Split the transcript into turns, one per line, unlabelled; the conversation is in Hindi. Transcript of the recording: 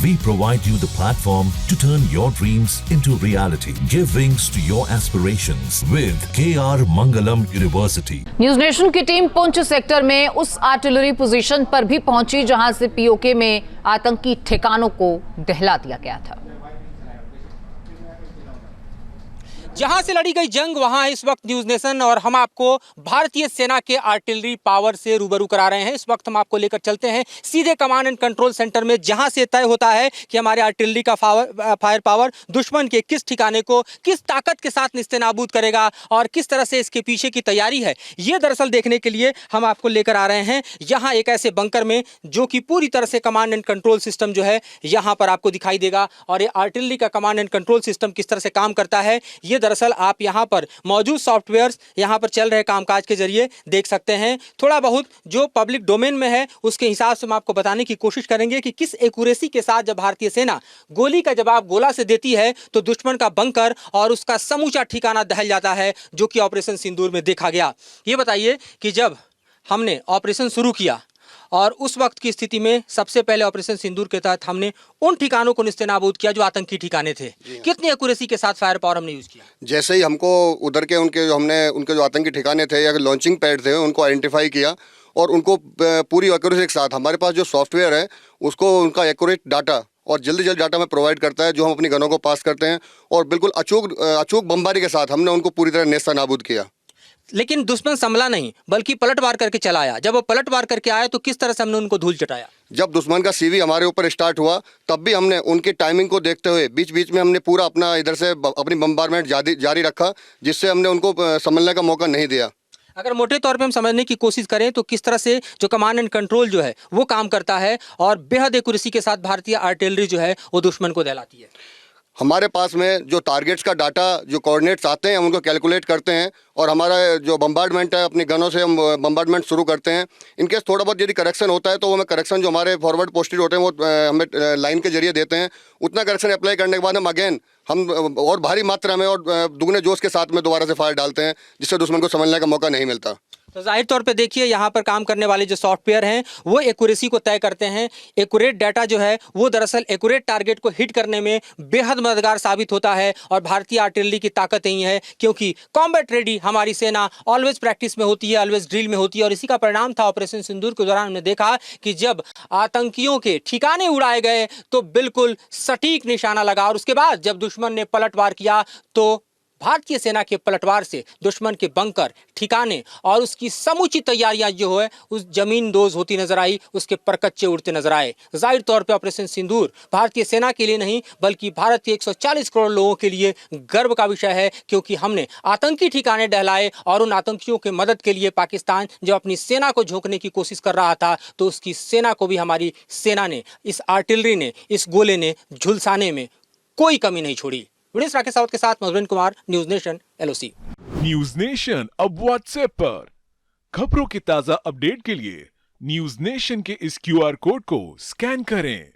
We provide you the platform to turn your dreams into reality. Give wings to your aspirations with KR Mangalam University.
News nation की टीम पुंछ सेक्टर में उस आर्टिलरी पोजीशन पर भी पहुंची जहां से पीओके में आतंकी ठिकानों को दहला दिया गया था।
जहां से लड़ी गई जंग वहां है इस वक्त न्यूज नेशन और हम आपको भारतीय सेना के आर्टिलरी पावर से रूबरू करा रहे हैं। इस वक्त हम आपको लेकर चलते हैं सीधे कमांड एंड कंट्रोल सेंटर में, जहां से तय होता है कि हमारे आर्टिलरी का फायर पावर दुश्मन के किस ठिकाने को किस ताकत के साथ निस्तेनाबूद करेगा और किस तरह से इसके पीछे की तैयारी है। ये दरअसल देखने के लिए हम आपको लेकर आ रहे हैं यहाँ एक ऐसे बंकर में जो कि पूरी तरह से कमांड एंड कंट्रोल सिस्टम जो है यहाँ पर आपको दिखाई देगा। और ये आर्टिलरी का कमांड एंड कंट्रोल सिस्टम किस तरह से काम करता है ये दरअसल आप यहां पर मौजूद सॉफ्टवेयर्स यहां पर चल रहे कामकाज के जरिए देख सकते हैं। थोड़ा बहुत जो पब्लिक डोमेन में है उसके हिसाब से हम आपको बताने की कोशिश करेंगे कि किस एक्यूरेसी के साथ जब भारतीय सेना गोली का जवाब गोला से देती है तो दुश्मन का बंकर और उसका समूचा ठिकाना दहल जाता है, जो कि ऑपरेशन सिंदूर में देखा गया। ये बताइए कि जब हमने ऑपरेशन शुरू किया और उस वक्त की स्थिति में सबसे पहले ऑपरेशन सिंदूर के तहत हमने उन ठिकानों को निस्तेनाबूद किया जो आतंकी ठिकाने थे। कितनी एक्यूरेसी के साथ फायर पावर हमने यूज किया?
जैसे ही हमको उधर के उनके जो आतंकी ठिकाने थे या लॉन्चिंग पैड थे उनको आइडेंटिफाई किया और उनको पूरी एक्यूरेसी के साथ हमारे पास जो सॉफ्टवेयर है उसको उनका एक्यूरेट डाटा और जल्दी डाटा में प्रोवाइड करता है, जो हम अपनी गनों को पास करते हैं और बिल्कुल अचूक बमबारी के साथ हमने उनको पूरी तरह नेस्तनाबूद किया।
लेकिन दुश्मन संभला नहीं बल्कि पलटवार करके चला आया। जब वो पलटवार करके आया तो किस तरह से हमने उनको धूल चटाया?
जब दुश्मन का सीवी हमारे ऊपर स्टार्ट हुआ तब भी हमने उनकी टाइमिंग को देखते हुए बीच बीच में हमने पूरा अपना इधर से अपनी बमबारमेंट जारी रखा, जिससे हमने उनको संभलने का मौका नहीं दिया।
अगर मोटे तौर पे हम समझने की कोशिश करें तो किस तरह से जो कमांड एंड कंट्रोल जो है वो काम करता है और बेहद एक्यूरेसी के साथ भारतीय आर्टिलरी जो है वो दुश्मन को दहलाती है।
हमारे पास में जो टारगेट्स का डाटा जो कोऑर्डिनेट्स आते हैं हम उनको कैलकुलेट करते हैं और हमारा जो बम्बार्डमेंट है अपनी गनों से हम बम्बार्डमेंट शुरू करते हैं। इनकेस थोड़ा बहुत यदि करेक्शन होता है तो वो हमें करेक्शन जो हमारे फॉरवर्ड पोस्टेड होते हैं वो हमें लाइन के जरिए देते हैं। उतना करेक्शन अप्लाई करने के बाद हम और भारी मात्रा में और दुगने जोश के साथ में दोबारा से फायर डालते हैं, जिससे दुश्मन को समझने का मौका नहीं मिलता।
तो जाहिर तौर पे देखिए यहाँ पर काम करने वाले जो सॉफ्टवेयर हैं वो एक्यूरेसी को तय करते हैं। एक्यूरेट डाटा जो है वो दरअसल एक्यूरेट टारगेट को हिट करने में बेहद मददगार साबित होता है और भारतीय आर्टिलरी की ताकत यही है क्योंकि कॉम्बैट रेडी हमारी सेना ऑलवेज प्रैक्टिस में होती है, ऑलवेज ड्रिल में होती है। और इसी का परिणाम था ऑपरेशन सिंदूर के दौरान हमने देखा कि जब आतंकियों के ठिकाने उड़ाए गए तो बिल्कुल सटीक निशाना लगा और उसके बाद जब दुश्मन ने पलटवार किया तो भारतीय सेना के पलटवार से दुश्मन के बंकर ठिकाने और उसकी समूची तैयारियां जो है उस जमीन दोज होती नजर आई, उसके परकच्चे उड़ते नजर आए। जाहिर तौर पे ऑपरेशन सिंदूर भारतीय सेना के लिए नहीं बल्कि भारत के 140 करोड़ लोगों के लिए गर्व का विषय है, क्योंकि हमने आतंकी ठिकाने डहलाए और उन आतंकियों के मदद के लिए पाकिस्तान जब अपनी सेना को झोंकने की कोशिश कर रहा था तो उसकी सेना को भी हमारी सेना ने, इस आर्टिलरी ने, इस गोले ने झुलसाने में कोई कमी नहीं छोड़ी। राकेश सावत के साथ Madhurendra Kumar, news nation LOC।
News nation अब व्हाट्सएप पर खबरों की ताजा अपडेट के लिए न्यूज नेशन के इस QR कोड को स्कैन करें।